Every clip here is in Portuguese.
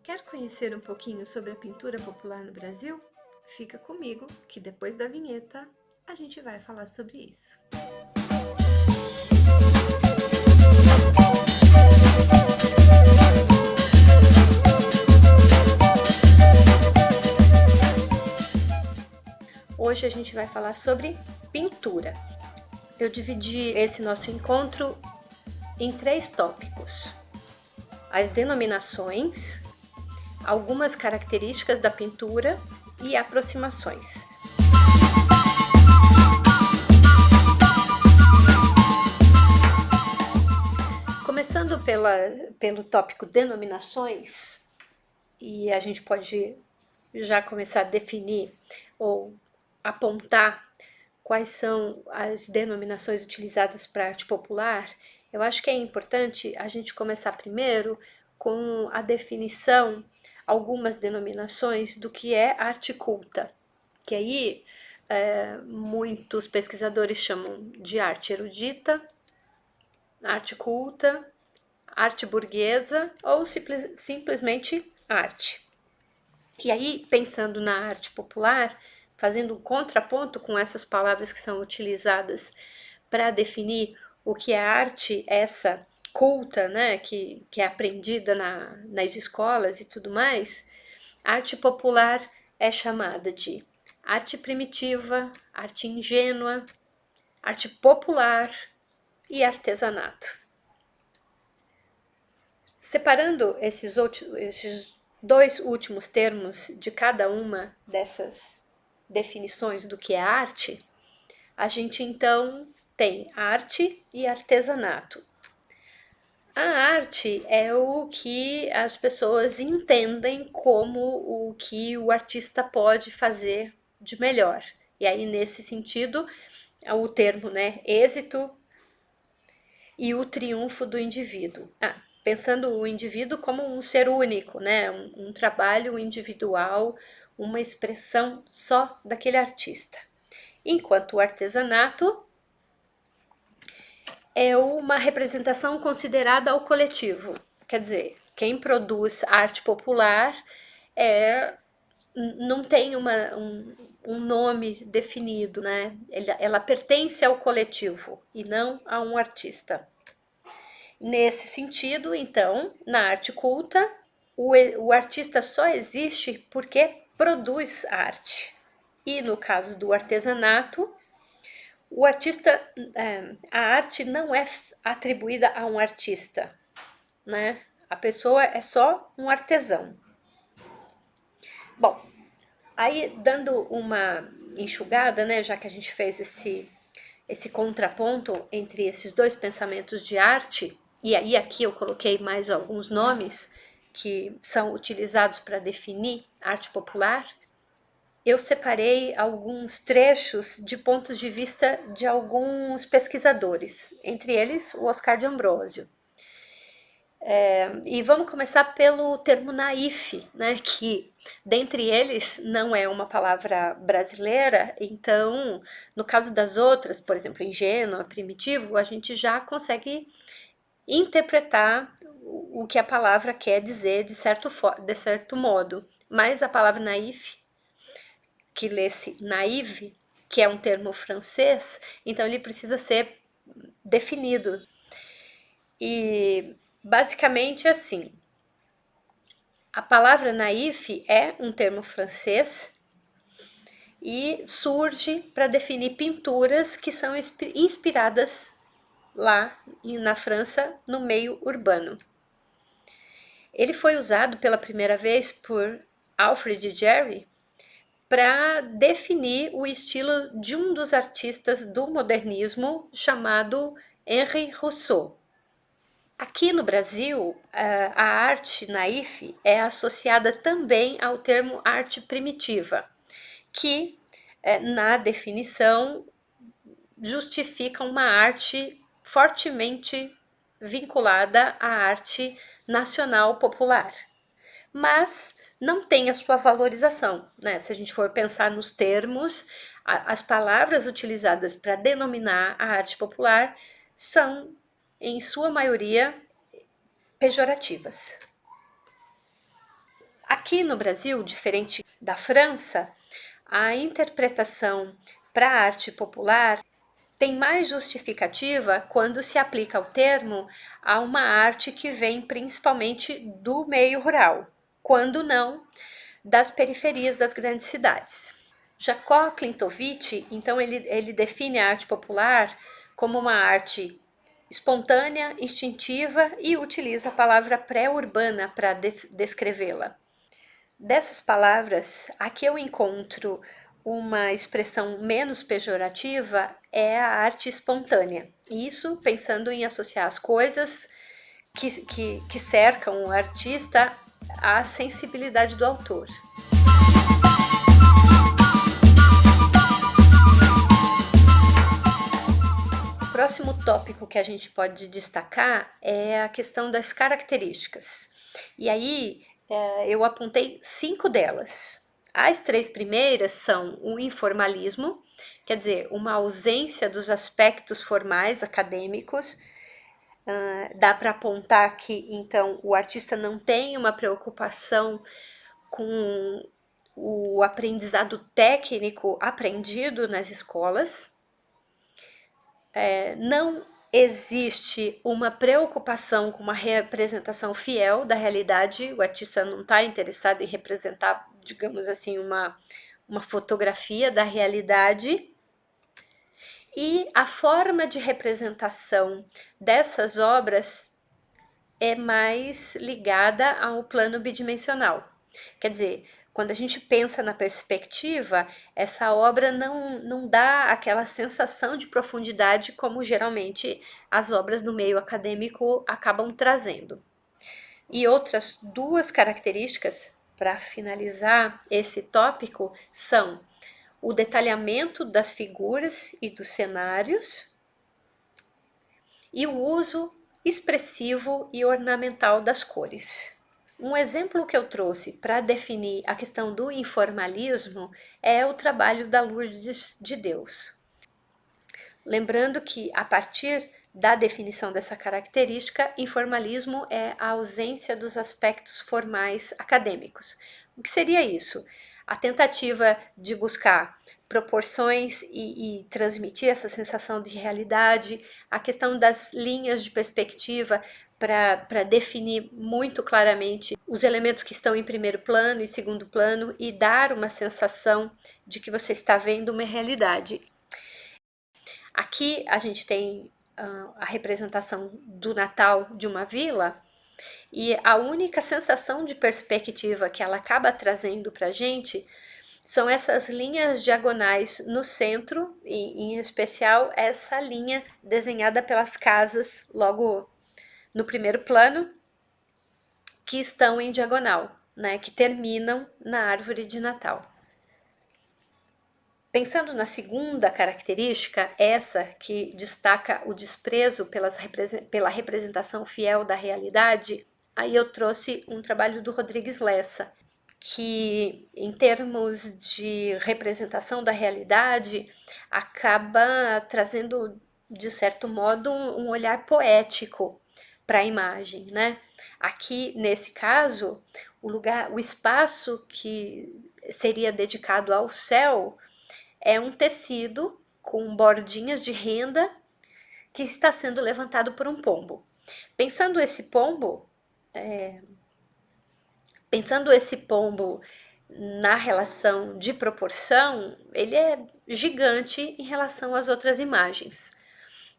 Quer conhecer um pouquinho sobre a pintura popular no Brasil? Fica comigo, que depois da vinheta a gente vai falar sobre isso. Hoje a gente vai falar sobre pintura. Eu dividi esse nosso encontro em 3 tópicos: as denominações, algumas características da pintura e aproximações. Começando pelo tópico denominações, e a gente pode já começar a definir ou apontar quais são as denominações utilizadas para arte popular. Eu acho que é importante a gente começar primeiro com a definição, algumas denominações do que é arte culta, que aí muitos pesquisadores chamam de arte erudita, arte culta, arte burguesa ou simplesmente arte. E aí, pensando na arte popular, fazendo um contraponto com essas palavras que são utilizadas para definir o que é arte, essa culta, né, que é aprendida nas escolas e tudo mais, arte popular é chamada de arte primitiva, arte ingênua, arte popular e artesanato. Separando esses 2 últimos termos de cada uma dessas definições do que é arte, a gente então tem arte e artesanato. A arte é o que as pessoas entendem como o que o artista pode fazer de melhor. E aí, nesse sentido, o termo, né, êxito e o triunfo do indivíduo. Pensando o indivíduo como um ser único, né, um trabalho individual, uma expressão só daquele artista. Enquanto o artesanato é uma representação considerada ao coletivo. Quer dizer, quem produz arte popular não tem um nome definido, né? Ela pertence ao coletivo e não a um artista. Nesse sentido, então, na arte culta, o artista só existe porque produz arte. E no caso do artesanato, o artista, a arte não é atribuída a um artista, né? A pessoa é só um artesão. Bom, aí dando uma enxugada, né, já que a gente fez esse contraponto entre esses 2 pensamentos de arte, e aí aqui eu coloquei mais alguns nomes que são utilizados para definir arte popular, eu separei alguns trechos de pontos de vista de alguns pesquisadores, entre eles o Oscar de Ambrosio. E vamos começar pelo termo naif, né, que dentre eles não é uma palavra brasileira, então no caso das outras, por exemplo, ingênua, primitivo, a gente já consegue interpretar o que a palavra quer dizer de certo modo, mas a palavra naif, que lê-se naïve, que é um termo francês, então ele precisa ser definido. E basicamente assim, a palavra naif é um termo francês e surge para definir pinturas que são inspiradas lá na França, no meio urbano. Ele foi usado pela primeira vez por Alfred Jarry para definir o estilo de um dos artistas do modernismo chamado Henri Rousseau. Aqui no Brasil, a arte naif é associada também ao termo arte primitiva, que, na definição, justifica uma arte fortemente vinculada à arte nacional popular. Mas não tem a sua valorização, né? Se a gente for pensar nos termos, as palavras utilizadas para denominar a arte popular são, em sua maioria, pejorativas. Aqui no Brasil, diferente da França, a interpretação para a arte popular tem mais justificativa quando se aplica o termo a uma arte que vem principalmente do meio rural, quando não das periferias das grandes cidades. Jacó Klintovich, então, ele define a arte popular como uma arte espontânea, instintiva e utiliza a palavra pré-urbana para descrevê-la. Dessas palavras, a que eu encontro uma expressão menos pejorativa é a arte espontânea. Isso pensando em associar as coisas que cercam o artista à sensibilidade do autor. O próximo tópico que a gente pode destacar é a questão das características. E aí eu apontei 5 delas. As 3 primeiras são o informalismo, quer dizer, uma ausência dos aspectos formais acadêmicos. Dá para apontar que, então, o artista não tem uma preocupação com o aprendizado técnico aprendido nas escolas. Não existe uma preocupação com uma representação fiel da realidade, o artista não está interessado em representar, digamos assim, uma fotografia da realidade, e a forma de representação dessas obras é mais ligada ao plano bidimensional. Quer dizer, quando a gente pensa na perspectiva, essa obra não dá aquela sensação de profundidade como geralmente as obras do meio acadêmico acabam trazendo. E outras 2 características, para finalizar esse tópico, são o detalhamento das figuras e dos cenários e o uso expressivo e ornamental das cores. Um exemplo que eu trouxe para definir a questão do informalismo é o trabalho da Lourdes de Deus. Lembrando que, a partir da definição dessa característica, informalismo é a ausência dos aspectos formais acadêmicos. O que seria isso? A tentativa de buscar proporções e transmitir essa sensação de realidade, a questão das linhas de perspectiva para definir muito claramente os elementos que estão em primeiro plano e segundo plano e dar uma sensação de que você está vendo uma realidade. Aqui a gente tem a representação do Natal de uma vila, e a única sensação de perspectiva que ela acaba trazendo para a gente são essas linhas diagonais no centro, e em especial essa linha desenhada pelas casas logo no primeiro plano, que estão em diagonal, né, que terminam na árvore de Natal. Pensando na segunda característica, essa que destaca o desprezo pela representação fiel da realidade, aí eu trouxe um trabalho do Rodrigues Lessa, que em termos de representação da realidade acaba trazendo, de certo modo, um olhar poético para a imagem, né? Aqui, nesse caso, o espaço que seria dedicado ao céu é um tecido com bordinhas de renda que está sendo levantado por um pombo. Pensando esse pombo na relação de proporção, ele é gigante em relação às outras imagens.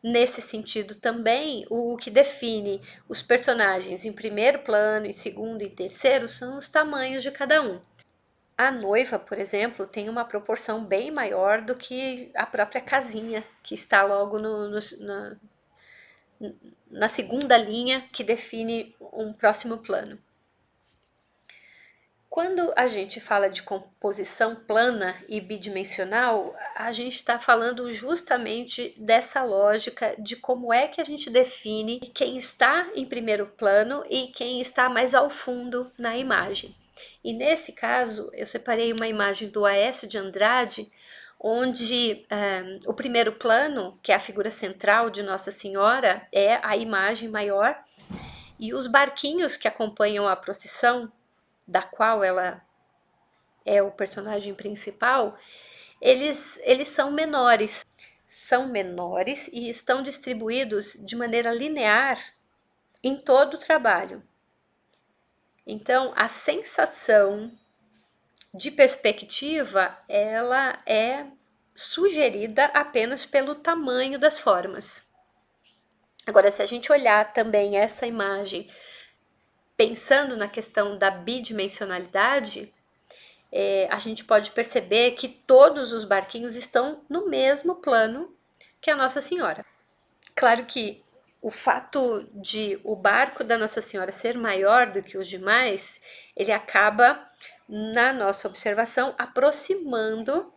Nesse sentido também, o que define os personagens em primeiro plano, em segundo e terceiro são os tamanhos de cada um. A noiva, por exemplo, tem uma proporção bem maior do que a própria casinha, que está logo na segunda linha que define um próximo plano. Quando a gente fala de composição plana e bidimensional, a gente está falando justamente dessa lógica de como é que a gente define quem está em primeiro plano e quem está mais ao fundo na imagem. E nesse caso, eu separei uma imagem do Aécio de Andrade, onde o primeiro plano, que é a figura central de Nossa Senhora, é a imagem maior, e os barquinhos que acompanham a procissão da qual ela é o personagem principal, eles são menores e estão distribuídos de maneira linear em todo o trabalho. Então, a sensação de perspectiva, ela é sugerida apenas pelo tamanho das formas. Agora, se a gente olhar também essa imagem, pensando na questão da bidimensionalidade, a gente pode perceber que todos os barquinhos estão no mesmo plano que a Nossa Senhora. Claro que o fato de o barco da Nossa Senhora ser maior do que os demais, ele acaba, na nossa observação, aproximando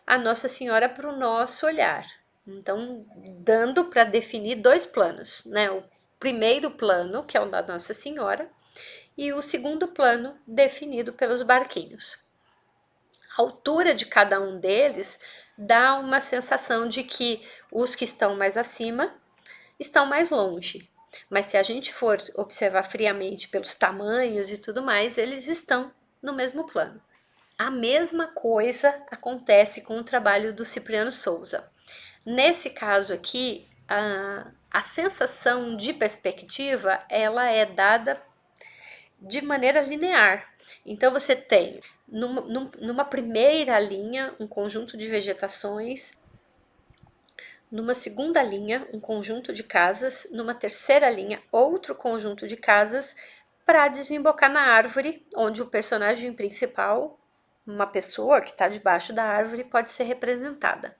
a Nossa Senhora para o nosso olhar. Então, dando para definir dois planos, né? O primeiro plano, que é o da Nossa Senhora, e o segundo plano, definido pelos barquinhos. A altura de cada um deles dá uma sensação de que os que estão mais acima estão mais longe. Mas se a gente for observar friamente pelos tamanhos e tudo mais, eles estão no mesmo plano. A mesma coisa acontece com o trabalho do Cipriano Souza. Nesse caso aqui, a sensação de perspectiva, ela é dada de maneira linear. Então você tem numa primeira linha um conjunto de vegetações, numa segunda linha um conjunto de casas, numa terceira linha outro conjunto de casas, para desembocar na árvore, onde o personagem principal, uma pessoa que está debaixo da árvore, pode ser representada.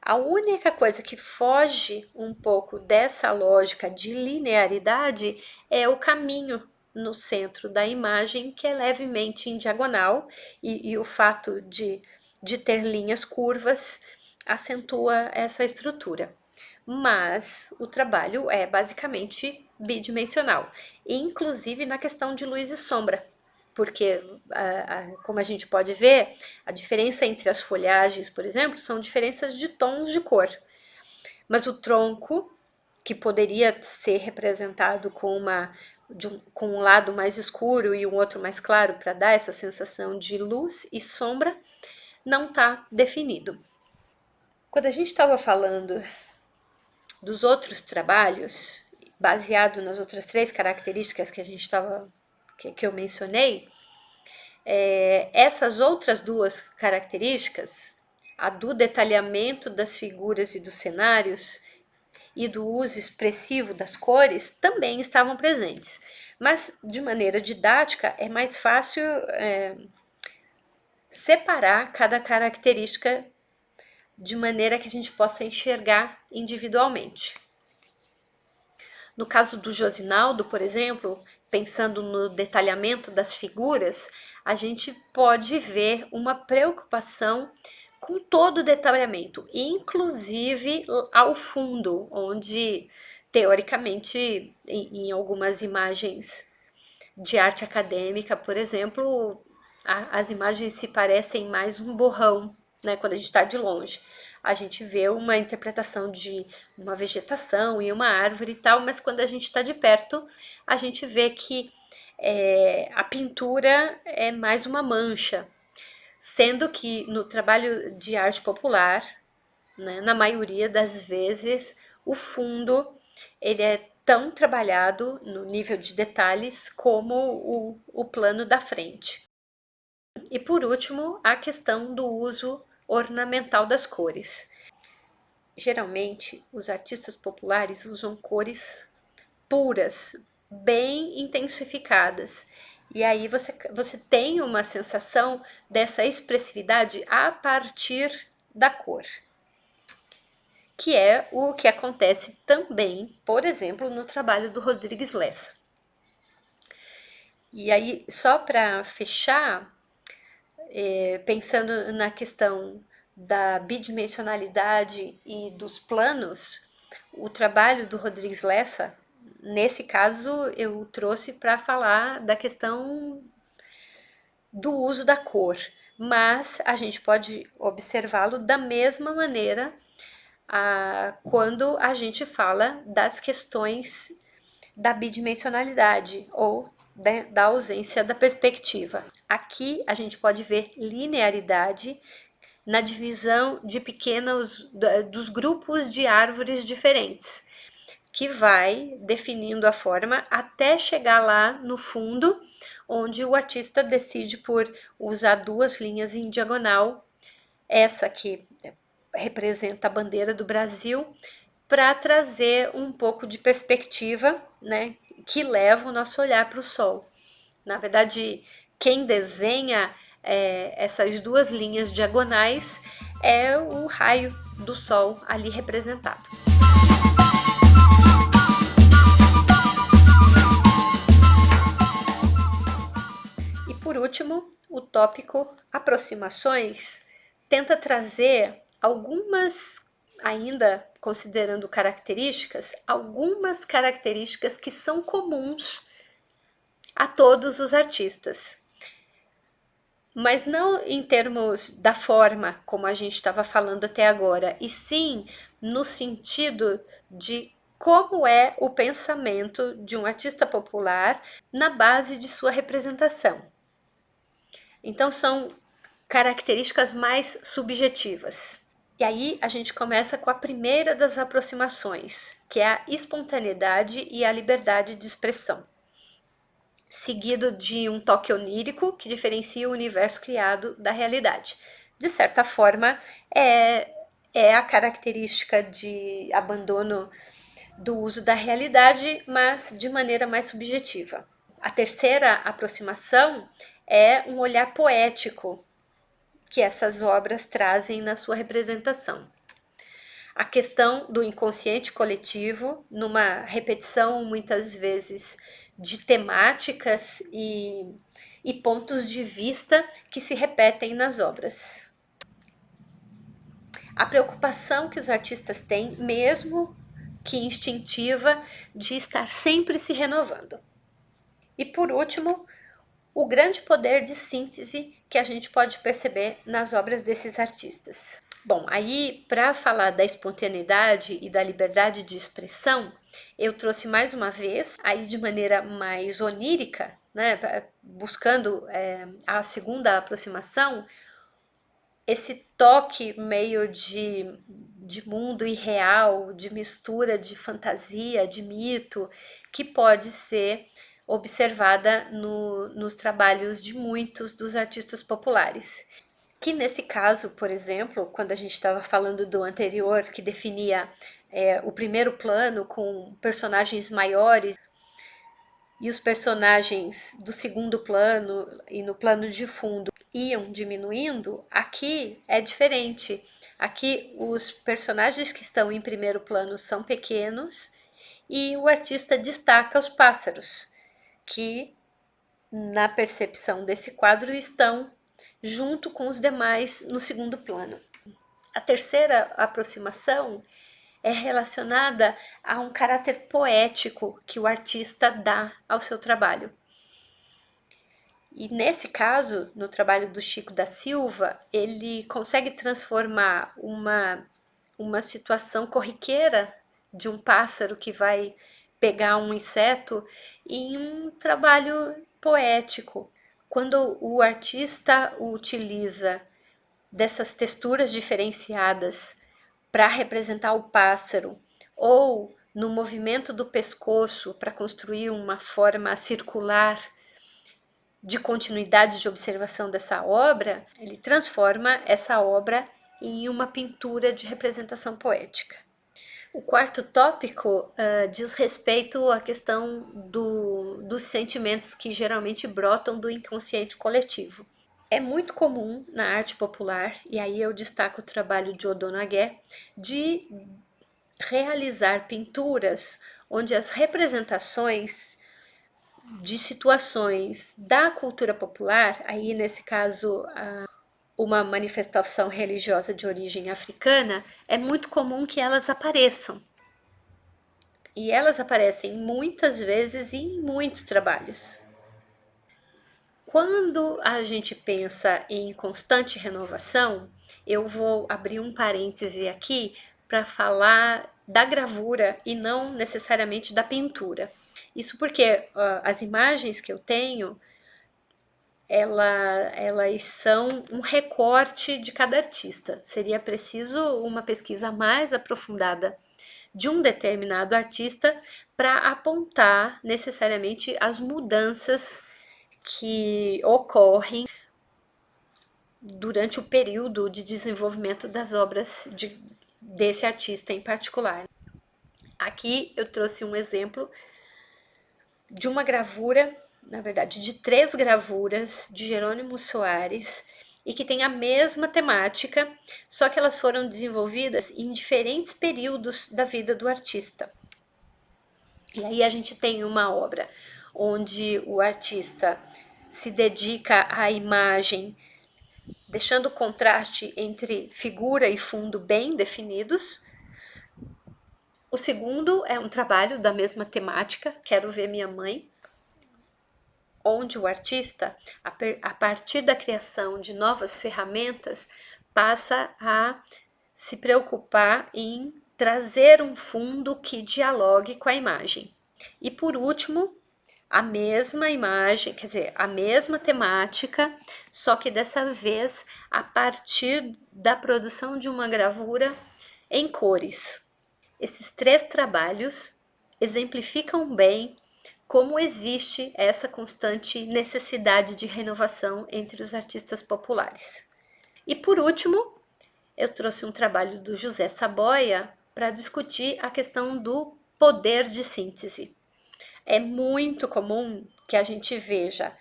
A única coisa que foge um pouco dessa lógica de linearidade é o caminho no centro da imagem, que é levemente em diagonal, e o fato de ter linhas curvas acentua essa estrutura. Mas o trabalho é basicamente bidimensional, inclusive na questão de luz e sombra, porque, como a gente pode ver, a diferença entre as folhagens, por exemplo, são diferenças de tons de cor. Mas o tronco, que poderia ser representado com um lado mais escuro e um outro mais claro para dar essa sensação de luz e sombra, não está definido. Quando a gente estava falando dos outros trabalhos, baseado nas outras 3 características que a gente que eu mencionei, essas outras 2 características, a do detalhamento das figuras e dos cenários e do uso expressivo das cores, também estavam presentes. Mas, de maneira didática, é mais fácil separar cada característica de maneira que a gente possa enxergar individualmente. No caso do Josinaldo, por exemplo, pensando no detalhamento das figuras, a gente pode ver uma preocupação com todo o detalhamento, inclusive ao fundo, onde, teoricamente, em algumas imagens de arte acadêmica, por exemplo, as imagens se parecem mais um borrão, né, quando a gente está de longe. A gente vê uma interpretação de uma vegetação e uma árvore e tal, mas quando a gente está de perto, a gente vê que a pintura é mais uma mancha, sendo que no trabalho de arte popular, né, na maioria das vezes, o fundo ele é tão trabalhado no nível de detalhes como o plano da frente. E por último, a questão do uso ornamental das cores. Geralmente, os artistas populares usam cores puras, bem intensificadas. E aí você tem uma sensação dessa expressividade a partir da cor, que é o que acontece também, por exemplo, no trabalho do Rodrigues Lessa. E aí, só para fechar, pensando na questão da bidimensionalidade e dos planos, o trabalho do Rodrigues Lessa, nesse caso, eu trouxe para falar da questão do uso da cor, mas a gente pode observá-lo da mesma maneira quando a gente fala das questões da bidimensionalidade ou da ausência da perspectiva. Aqui a gente pode ver linearidade na divisão de dos grupos de árvores diferentes, que vai definindo a forma até chegar lá no fundo, onde o artista decide por usar duas linhas em diagonal, essa que representa a bandeira do Brasil, para trazer um pouco de perspectiva, né, que leva o nosso olhar para o sol. Na verdade, quem desenha essas duas linhas diagonais é o raio do sol ali representado. E por último, o tópico aproximações tenta trazer algumas, ainda considerando características, algumas características que são comuns a todos os artistas. Mas não em termos da forma, como a gente estava falando até agora, e sim no sentido de como é o pensamento de um artista popular na base de sua representação. Então são características mais subjetivas. E aí a gente começa com a primeira das aproximações, que é a espontaneidade e a liberdade de expressão, seguido de um toque onírico que diferencia o universo criado da realidade. De certa forma, é a característica de abandono do uso da realidade, mas de maneira mais subjetiva. A terceira aproximação é um olhar poético que essas obras trazem na sua representação. A questão do inconsciente coletivo, numa repetição muitas vezes de temáticas e pontos de vista que se repetem nas obras. A preocupação que os artistas têm, mesmo que instintiva, de estar sempre se renovando. E por último, o grande poder de síntese que a gente pode perceber nas obras desses artistas. Bom, aí para falar da espontaneidade e da liberdade de expressão, eu trouxe mais uma vez, aí de maneira mais onírica, né, buscando a segunda aproximação, esse toque meio de mundo irreal, de mistura de fantasia, de mito, que pode ser observada nos trabalhos de muitos dos artistas populares. Que nesse caso, por exemplo, quando a gente estava falando do anterior, que definia o primeiro plano com personagens maiores e os personagens do segundo plano e no plano de fundo iam diminuindo, aqui é diferente. Aqui os personagens que estão em primeiro plano são pequenos e o artista destaca os pássaros, que na percepção desse quadro estão junto com os demais no segundo plano. A terceira aproximação é relacionada a um caráter poético que o artista dá ao seu trabalho. E nesse caso, no trabalho do Chico da Silva, ele consegue transformar uma situação corriqueira de um pássaro que vai pegar um inseto em um trabalho poético. Quando o artista utiliza dessas texturas diferenciadas para representar o pássaro, ou no movimento do pescoço para construir uma forma circular de continuidade de observação dessa obra, ele transforma essa obra em uma pintura de representação poética. O quarto tópico diz respeito à questão dos sentimentos que geralmente brotam do inconsciente coletivo. É muito comum na arte popular, e aí eu destaco o trabalho de Odono Agué, de realizar pinturas onde as representações de situações da cultura popular, aí nesse caso uma manifestação religiosa de origem africana, é muito comum que elas apareçam. E elas aparecem muitas vezes em muitos trabalhos. Quando a gente pensa em constante renovação, eu vou abrir um parêntese aqui para falar da gravura e não necessariamente da pintura. Isso porque as imagens que eu tenho, elas são um recorte de cada artista. Seria preciso uma pesquisa mais aprofundada de um determinado artista para apontar necessariamente as mudanças que ocorrem durante o período de desenvolvimento das obras desse artista em particular. Aqui eu trouxe um exemplo de uma gravura, na verdade, de 3 gravuras de Jerônimo Soares, e que tem a mesma temática, só que elas foram desenvolvidas em diferentes períodos da vida do artista. E aí a gente tem uma obra onde o artista se dedica à imagem, deixando o contraste entre figura e fundo bem definidos. O segundo é um trabalho da mesma temática, Quero Ver Minha Mãe, onde o artista, a partir da criação de novas ferramentas, passa a se preocupar em trazer um fundo que dialogue com a imagem. E por último, a mesma imagem, quer dizer, a mesma temática, só que dessa vez a partir da produção de uma gravura em cores. Esses 3 trabalhos exemplificam bem como existe essa constante necessidade de renovação entre os artistas populares. E por último, eu trouxe um trabalho do José Saboia para discutir a questão do poder de síntese. É muito comum que a gente veja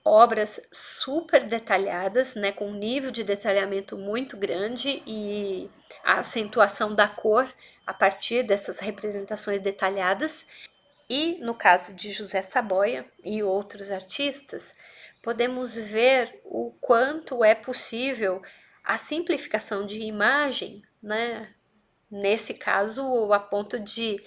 obras super detalhadas, né, com um nível de detalhamento muito grande e a acentuação da cor a partir dessas representações detalhadas. E no caso de José Saboia e outros artistas, podemos ver o quanto é possível a simplificação de imagem, né? Nesse caso, a ponto de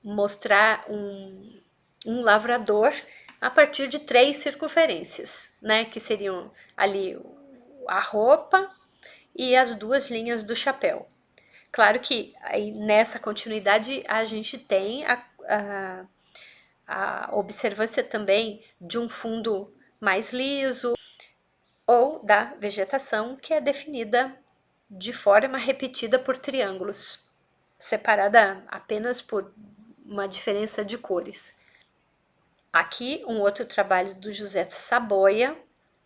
mostrar um lavrador a partir de 3 circunferências, né? Que seriam ali a roupa e as 2 linhas do chapéu. Claro que aí nessa continuidade a gente tem a observância também de um fundo mais liso ou da vegetação que é definida de forma repetida por triângulos, separada apenas por uma diferença de cores. Aqui um outro trabalho do José Saboia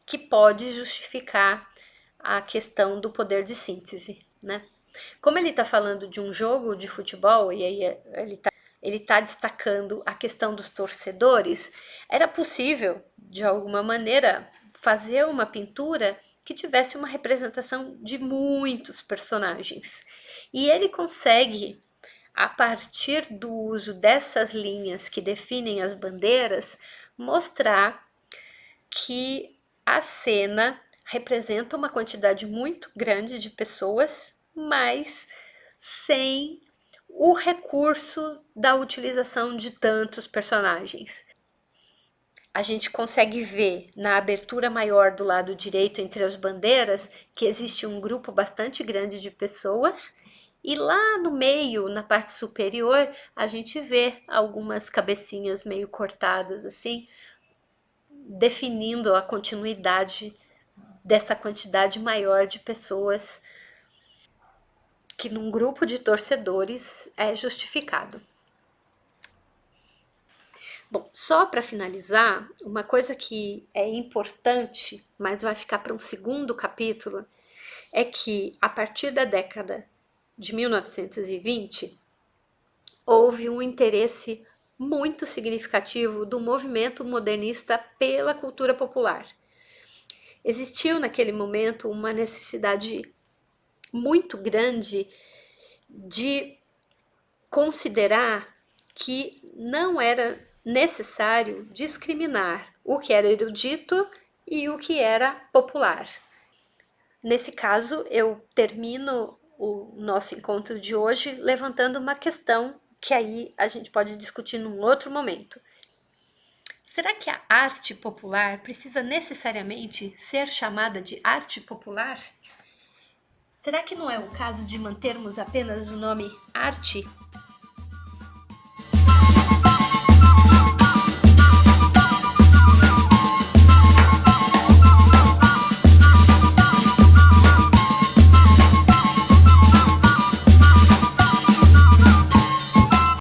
que pode justificar a questão do poder de síntese, né? Como ele está falando de um jogo de futebol, e aí ele está destacando a questão dos torcedores, era possível, de alguma maneira, fazer uma pintura que tivesse uma representação de muitos personagens. E ele consegue, a partir do uso dessas linhas que definem as bandeiras, mostrar que a cena representa uma quantidade muito grande de pessoas, mas sem o recurso da utilização de tantos personagens. A gente consegue ver na abertura maior do lado direito entre as bandeiras que existe um grupo bastante grande de pessoas e lá no meio, na parte superior, a gente vê algumas cabecinhas meio cortadas assim, definindo a continuidade dessa quantidade maior de pessoas que num grupo de torcedores é justificado. Bom, só para finalizar, uma coisa que é importante, mas vai ficar para um segundo capítulo, é que a partir da década de 1920 houve um interesse muito significativo do movimento modernista pela cultura popular. Existiu naquele momento uma necessidade muito grande de considerar que não era necessário discriminar o que era erudito e o que era popular. Nesse caso, eu termino o nosso encontro de hoje levantando uma questão que aí a gente pode discutir num outro momento. Será que a arte popular precisa necessariamente ser chamada de arte popular? Será que não é o caso de mantermos apenas o nome arte